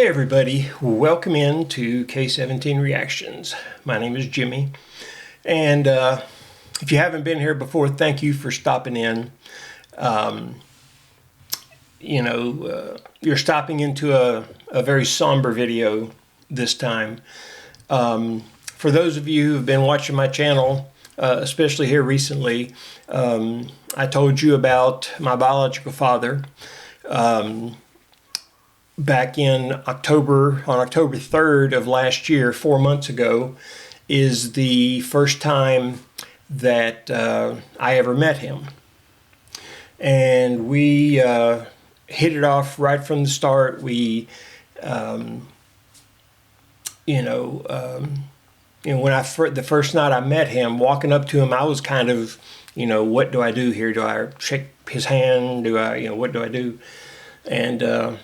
Hey everybody, welcome in to K17 Reactions. My name is Jimmy, and if you haven't been here before, thank you for stopping in. You're stopping into a very somber video this time. For those of you who have been watching my channel, especially here recently, I told you about my biological father. Back in October, on October 3rd of last year, 4 months ago, is the first time that I ever met him. And we hit it off right from the start. We, when the first night I met him, walking up to him, I was kind of, what do I do here? Do I shake his hand? Do I, what do I do? And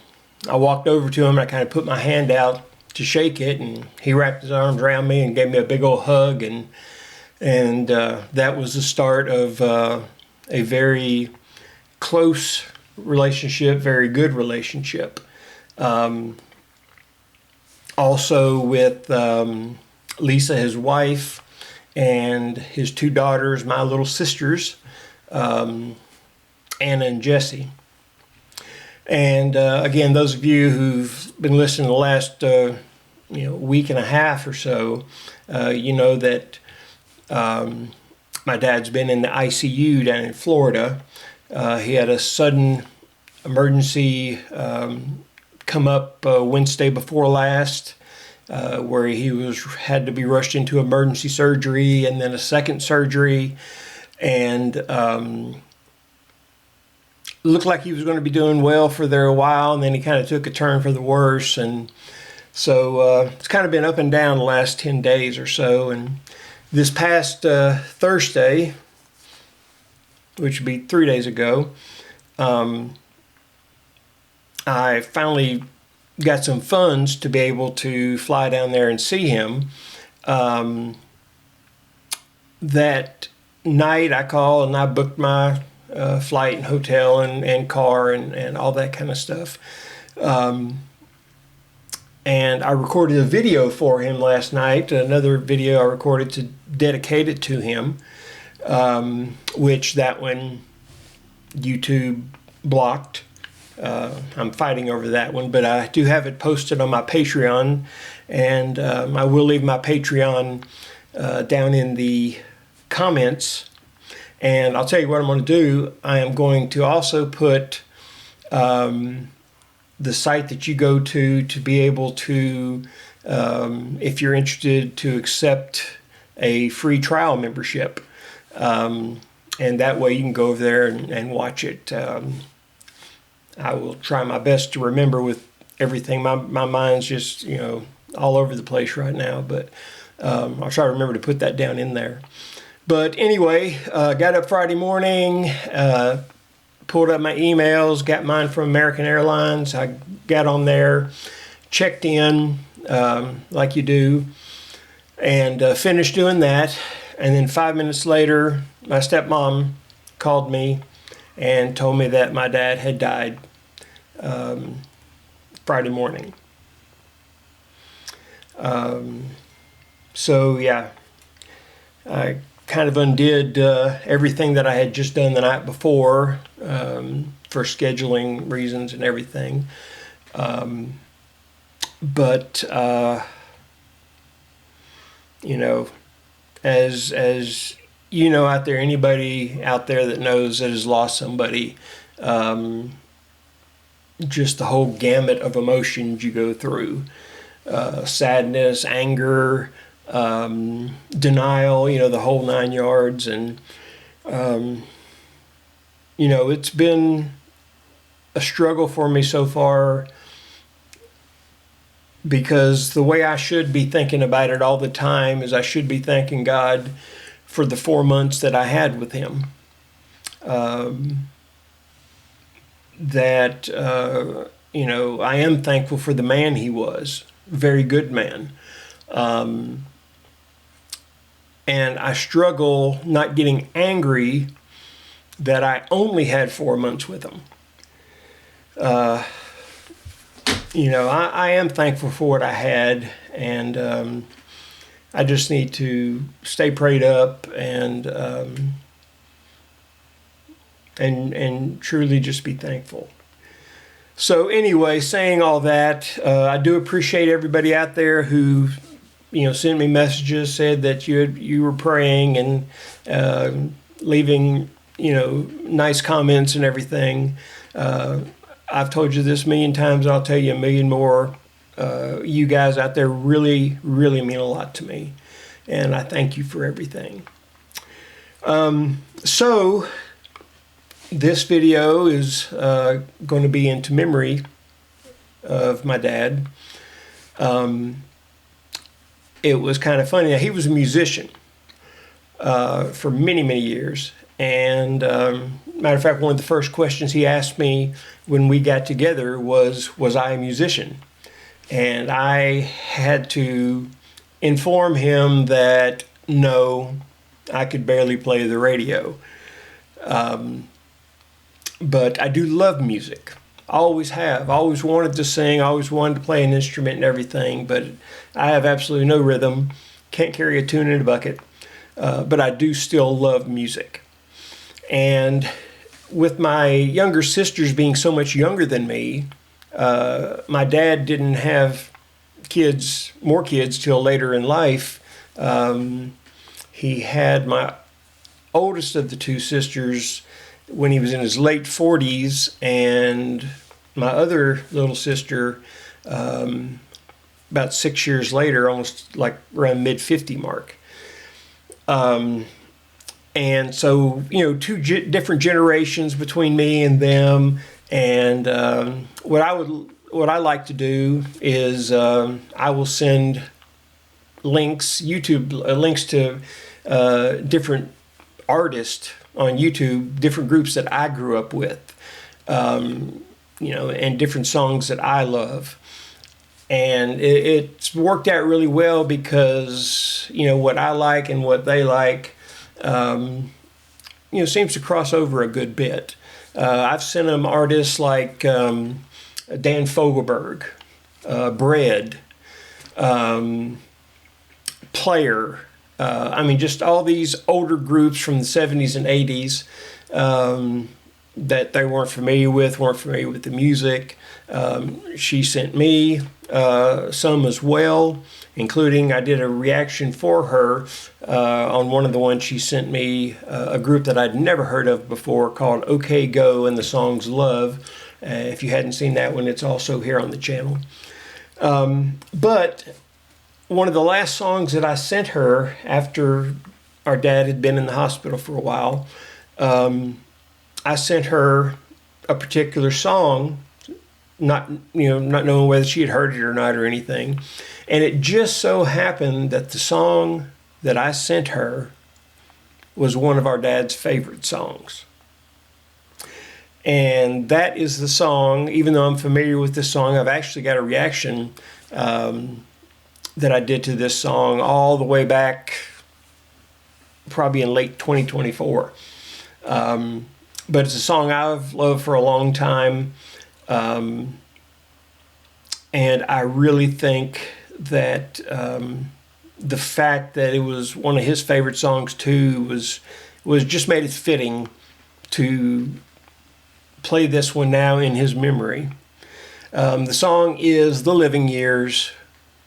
I walked over to him and I kind of put my hand out to shake it, and he wrapped his arms around me and gave me a big old hug, and that was the start of a very close relationship, very good relationship. Also with Lisa, his wife, and his two daughters, my little sisters, Anna and Jessie. And again, those of you who've been listening the last week and a half or so, you know that my dad's been in the ICU down in Florida. He had a sudden emergency come up Wednesday before last, where he had to be rushed into emergency surgery and then a second surgery, and looked like he was going to be doing well for there a while, and then he kind of took a turn for the worse. And so it's kind of been up and down the last 10 days or so. And this past Thursday, which would be 3 days ago, I finally got some funds to be able to fly down there and see him. That night I called and I booked my flight and hotel and car and all that kind of stuff. And I recorded a video for him last night, another video I recorded to dedicate it to him, which that one YouTube blocked. I'm fighting over that one, but I do have it posted on my Patreon, and I will leave my Patreon down in the comments. And I'll tell you what I'm going to do. I am going to also put the site that you go to be able to, if you're interested, to accept a free trial membership. And that way you can go over there and watch it. I will try my best to remember with everything. My mind's just, all over the place right now. But I'll try to remember to put that down in there. But anyway, got up Friday morning, pulled up my emails, got mine from American Airlines. I got on there, checked in like you do, and finished doing that. And then 5 minutes later, my stepmom called me and told me that my dad had died Friday morning. So yeah, I kind of undid everything that I had just done the night before for scheduling reasons and everything. But as you know out there, anybody out there that knows that has lost somebody, just the whole gamut of emotions you go through, sadness, anger, denial, the whole 9 yards. And it's been a struggle for me so far, because the way I should be thinking about it all the time is I should be thanking God for the 4 months that I had with him. I am thankful for the man he was, very good man. And I struggle not getting angry that I only had 4 months with him. I am thankful for what I had, and I just need to stay prayed up and truly just be thankful. So anyway, saying all that, I do appreciate everybody out there who, sent me messages, said that you were praying and leaving, nice comments and everything. I've told you this a million times. I'll tell you a million more. You guys out there really, really mean a lot to me, and I thank you for everything. So this video is going to be into memory of my dad. It was kind of funny. He was a musician for many, many years. And matter of fact, one of the first questions he asked me when we got together was I a musician? And I had to inform him that no, I could barely play the radio. But I do love music. I always have. I always wanted to sing. I always wanted to play an instrument and everything. But I have absolutely no rhythm. Can't carry a tune in a bucket. But I do still love music. And with my younger sisters being so much younger than me, my dad didn't have more kids till later in life. He had my oldest of the two sisters when he was in his late 40s, and my other little sister about 6 years later, almost like around mid-50 mark. And so, two different generations between me and them. And what I like to do is I will send YouTube links to different artists on YouTube, different groups that I grew up with, and different songs that I love. And it's worked out really well because, what I like and what they like, seems to cross over a good bit. I've sent them artists like Dan Fogelberg, Bread, Player, just all these older groups from the 70s and 80s that they weren't familiar with the music. She sent me some as well, including I did a reaction for her on one of the ones she sent me, a group that I'd never heard of before called OK Go, and the song's Love. If you hadn't seen that one, it's also here on the channel. But one of the last songs that I sent her after our dad had been in the hospital for a while, I sent her a particular song, not knowing whether she had heard it or not or anything. And it just so happened that the song that I sent her was one of our dad's favorite songs. And that is the song, even though I'm familiar with this song, I've actually got a reaction that I did to this song all the way back probably in late 2024. But it's a song I've loved for a long time. And I really think that the fact that it was one of his favorite songs too was just made it fitting to play this one now in his memory. The song is The Living Years,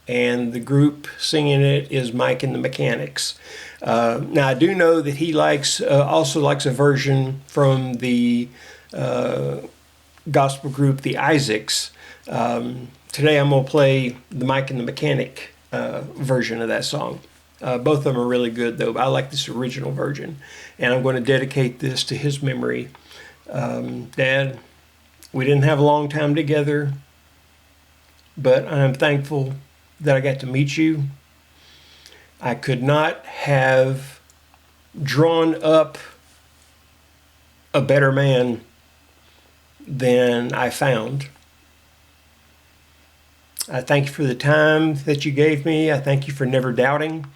and the group singing it is Mike and the Mechanics. Now I do know that he also likes a version from the gospel group the Isaacs. Today I'm going to play the Mike and the Mechanic version of that song. Both of them are really good though. I like this original version, and I'm going to dedicate this to his memory. Dad, we didn't have a long time together, but I'm thankful that I got to meet you. I could not have drawn up a better man than I found. I thank you for the time that you gave me. I thank you for never doubting,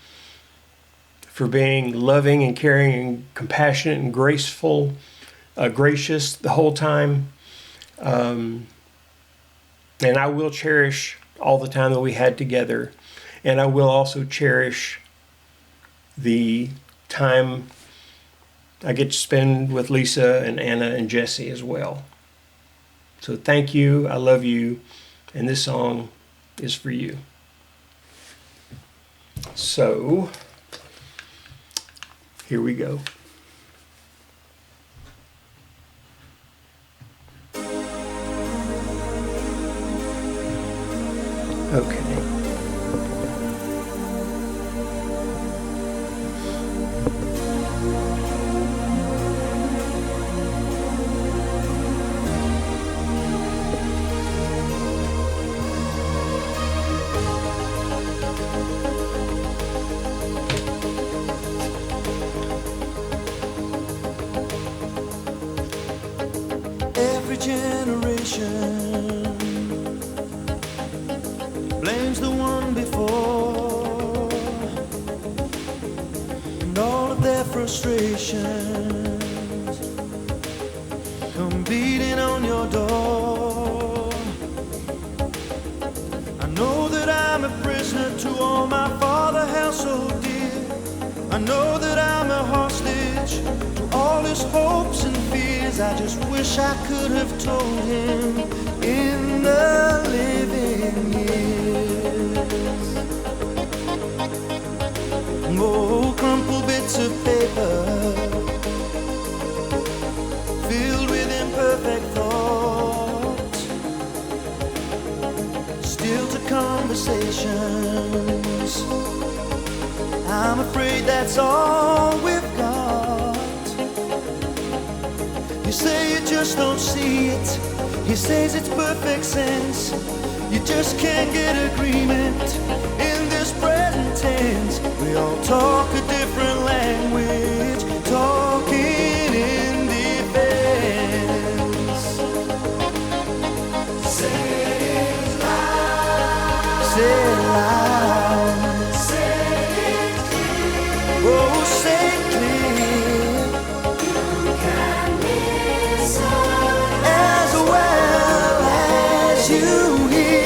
for being loving and caring and compassionate and graceful, gracious the whole time. And I will cherish all the time that we had together. And I will also cherish the time I get to spend with Lisa and Anna and Jesse as well. So thank you. I love you. And this song is for you. So here we go. Okay. Every generation blames the one before, and all of their frustrations come beating on your door. I know that I'm a prisoner to all my father held so dear. I know that I'm a hostage to all his hopes and fears. I just wish I could have told him in the living years. Oh, crumpled bits of paper filled with imperfect thoughts, still to conversations. I'm afraid that's all we've got. You say you just don't see it. He says it's perfect sense. You just can't get agreement in this present tense. We all talk a different language, talking in defense. Say it loud. Say it loud. Oh, say it clear. You can listen as well as you hear.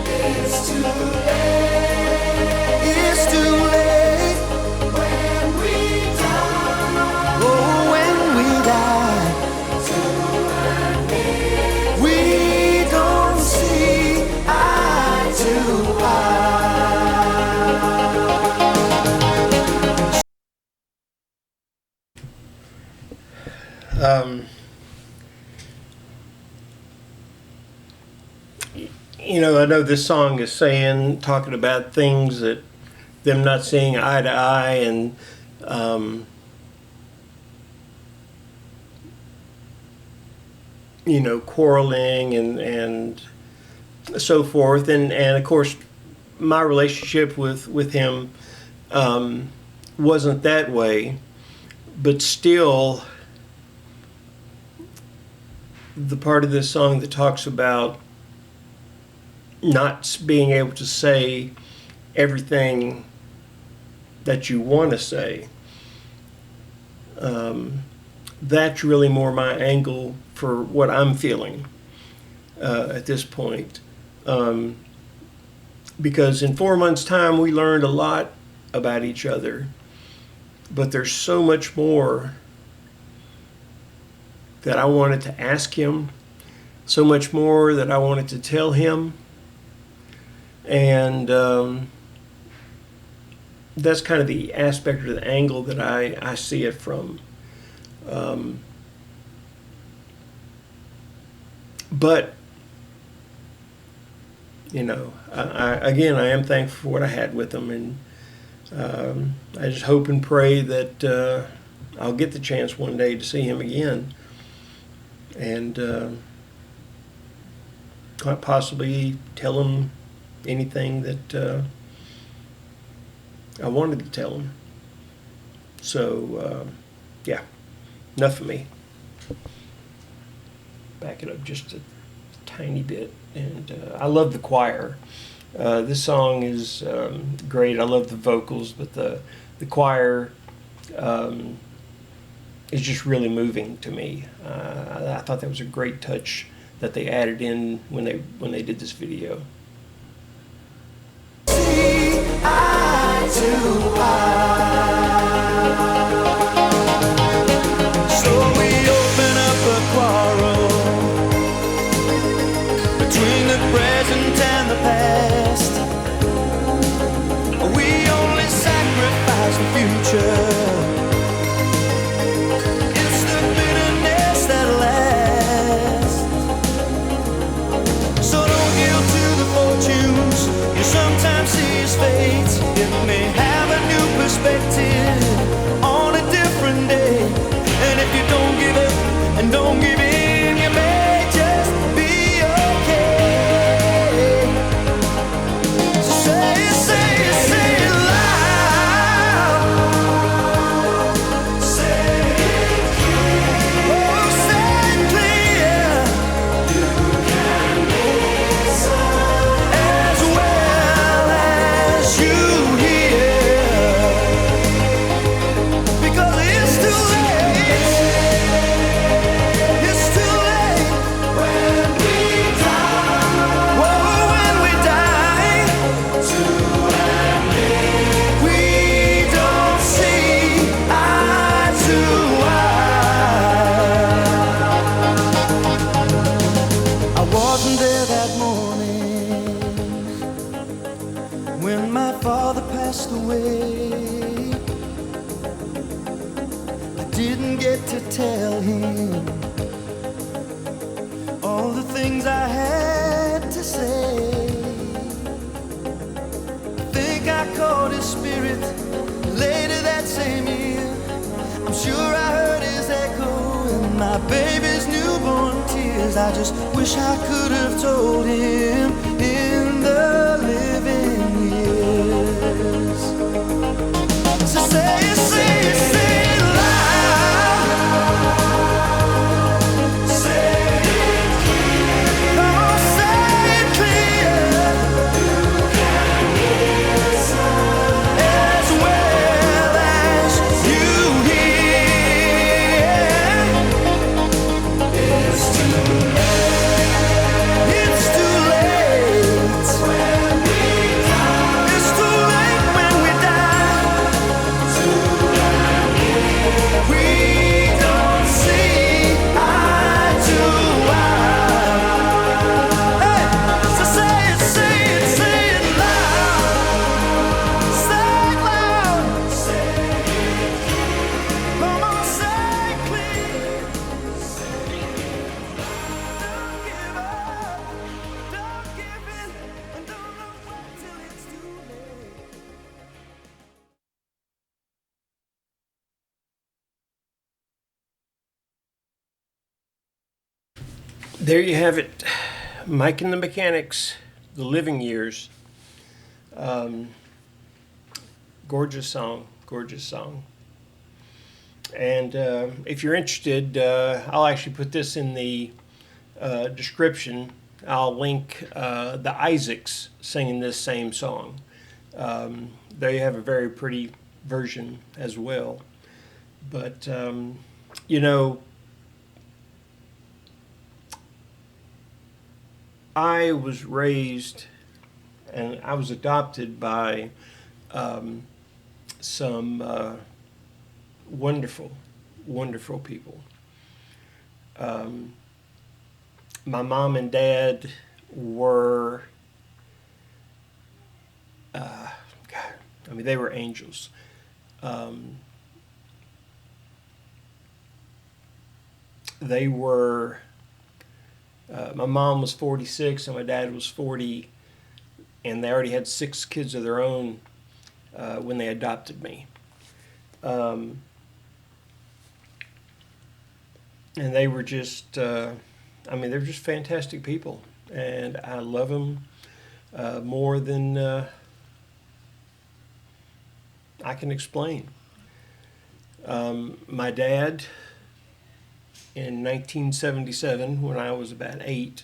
It's too late. It's too late when we die. Oh, when we die. We don't see eye to eye. I know this song is talking about things that them not seeing eye to eye and quarreling and so forth. And of course, my relationship with him wasn't that way, but still, the part of this song that talks about not being able to say everything that you want to say, that's really more my angle for what I'm feeling at this point. Because in 4 months' time, we learned a lot about each other, but there's so much more that I wanted to ask him, so much more that I wanted to tell him. And that's kind of the aspect or the angle that I see it from. But, I am thankful for what I had with him. And I just hope and pray that I'll get the chance one day to see him again. And possibly tell him anything that I wanted to tell him. So, yeah, enough of me. Back it up just a tiny bit. And I love the choir. This song is great. I love the vocals, but the choir is just really moving to me. I thought that was a great touch that they added in when they did this video. Eye to eye. So we open up a quarrel between the present and the past. We only sacrifice the future. It's the bitterness that lasts. So don't yield to the fortunes you sometimes see as fate. It may have a new perspective on a different day. And if you don't give up and don't give in, you may just be okay. So say it, say it, say it loud. Say it clear. Oh, say it clear. You can listen as well as you hear. Because it's too late. It's too late when we die. Whoa, when we die. To admit we don't see eye to eye. I wasn't there that morning when my father passed away. I didn't get to tell him all the things I had to say. I think I caught his spirit later that same year. I'm sure I heard his echo in my baby's newborn tears. I just wish I could have told him in the living years. So say it, say it, say it loud. Say it clear. Come on, say it clear. You can listen as well as you hear. It's too late. It's too late when we die. It's too late when we die. To admit we don't see eye to eye. Hey, so say it, say it, say it loud. Say it loud. Say it clear. Come on, say it clear. Say it loud. Don't give up. Don't give in. And don't look back till it's too late. There you have it, Mike and the Mechanics, The Living Years. Gorgeous song, gorgeous song. And if you're interested, I'll actually put this in the description. I'll link the Isaacs singing this same song. They have a very pretty version as well. But, you know, I was raised and I was adopted by some wonderful, wonderful people. My mom and dad were, God, I mean, they were angels. They were, my mom was 46 and my dad was 40, and they already had 6 kids of their own when they adopted me. And they were just, I mean, they're just fantastic people, and I love them more than I can explain. My dad, in 1977, when I was about 8,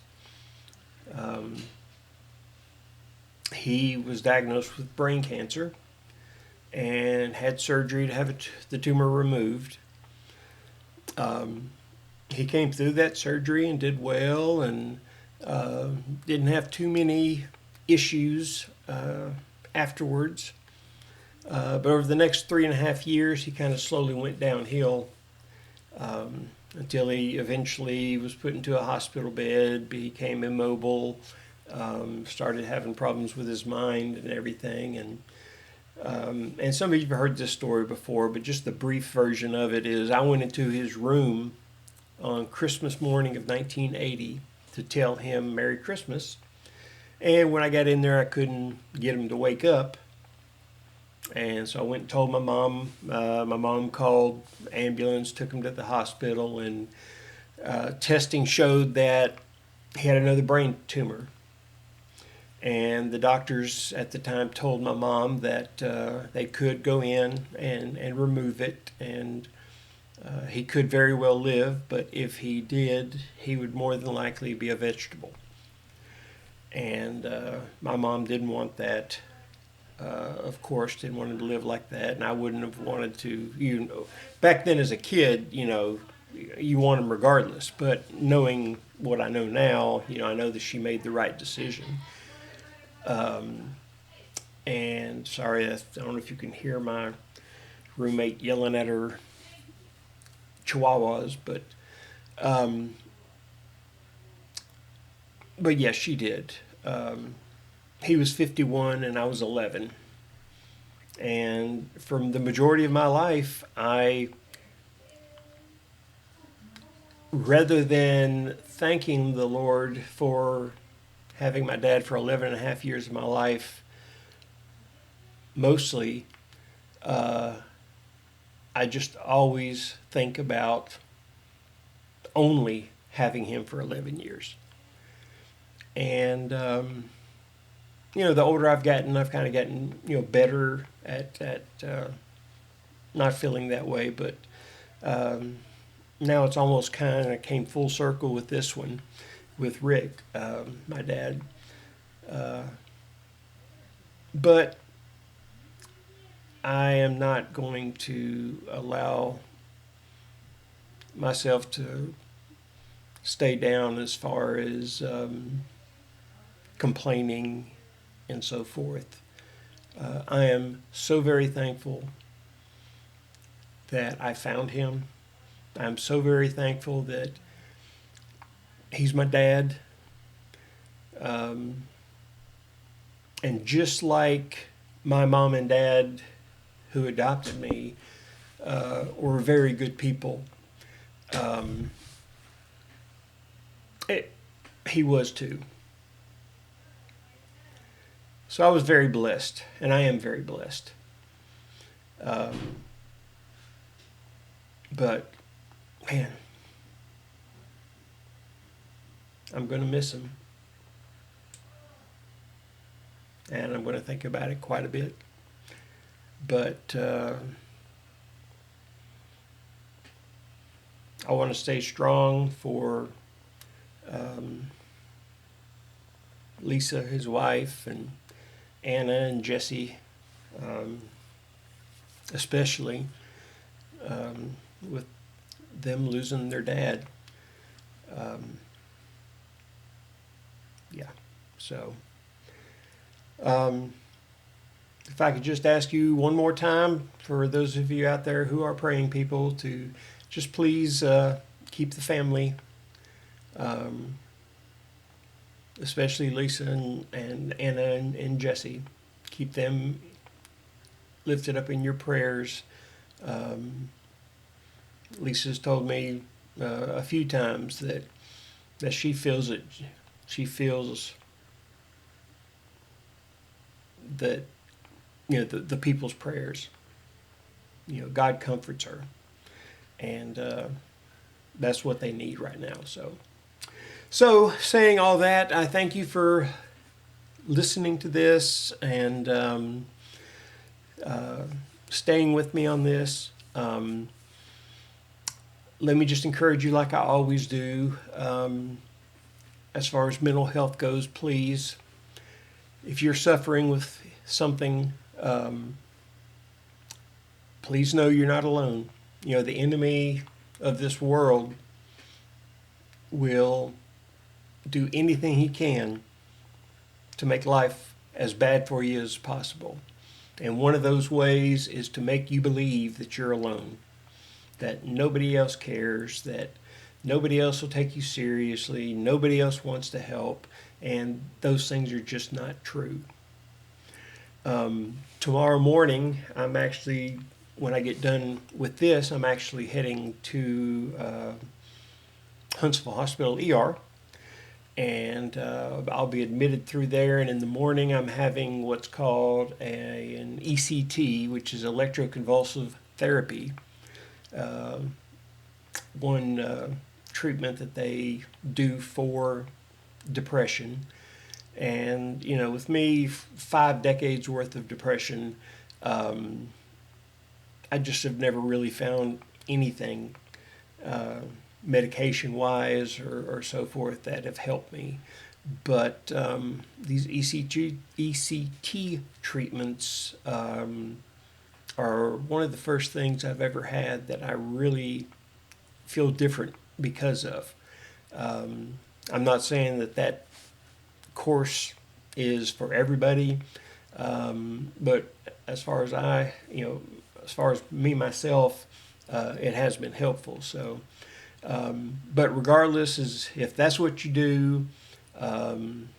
he was diagnosed with brain cancer and had surgery to have the tumor removed. He came through that surgery and did well, and uh, didn't have too many issues afterwards. But over the next 3.5 years, he kind of slowly went downhill until he eventually was put into a hospital bed, became immobile, started having problems with his mind and everything. And some of you have heard this story before, but just the brief version of it is I went into his room on Christmas morning of 1980 to tell him Merry Christmas. And when I got in there, I couldn't get him to wake up. And so I went and told my mom. My mom called ambulance, took him to the hospital, and testing showed that he had another brain tumor. And the doctors at the time told my mom that they could go in and remove it, and he could very well live, but if he did, he would more than likely be a vegetable. And my mom didn't want that. Of course, didn't want him to live like that, and I wouldn't have wanted to. Back then as a kid, you want him regardless. But knowing what I know now, I know that she made the right decision. And sorry, I don't know if you can hear my roommate yelling at her chihuahuas, but yes, she did. He was 51 and I was 11. And from the majority of my life, rather than thanking the Lord for having my dad for 11 and a half years of my life, mostly, I just always think about only having him for 11 years. And, the older I've gotten, I've kind of gotten, better at not feeling that way. But now it's almost kind of came full circle with this one, with Rick, my dad. But I am not going to allow myself to stay down as far as complaining and so forth. I am so very thankful that I found him. I'm so very thankful that he's my dad. And just like my mom and dad who adopted me were very good people, he was too. So I was very blessed, and I am very blessed. But, man, I'm going to miss him. And I'm going to think about it quite a bit. But I want to stay strong for Lisa, his wife, and Anna and Jesse, especially with them losing their dad. Yeah, so if I could just ask you one more time, for those of you out there who are praying people, to just please keep the family, especially Lisa and Anna and Jesse, keep them lifted up in your prayers. Lisa's told me a few times that she feels it. She feels that the people's prayers. God comforts her, and that's what they need right now. So saying all that, I thank you for listening to this and staying with me on this. Let me just encourage you, like I always do, as far as mental health goes, please, if you're suffering with something, please know you're not alone. The enemy of this world will do anything he can to make life as bad for you as possible. And one of those ways is to make you believe that you're alone, that nobody else cares, that nobody else will take you seriously, nobody else wants to help, and those things are just not true. Tomorrow morning, when I get done with this, I'm actually heading to Huntsville Hospital ER, and I'll be admitted through there. And in the morning, I'm having what's called an ECT, which is electroconvulsive therapy, uh, one treatment that they do for depression. And with me, 5 decades worth of depression, um, I just have never really found anything uh, medication wise or so forth that have helped me. But these ECT treatments are one of the first things I've ever had that I really feel different because of. Um, I'm not saying that course is for everybody, but as far as as far as me myself, it has been helpful. So, but regardless, is if that's what you do, um,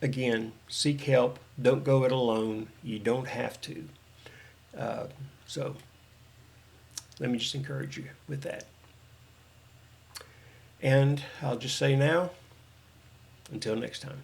again, seek help. Don't go it alone. You don't have to. Uh, so, let me just encourage you with that. And I'll just say now, until next time.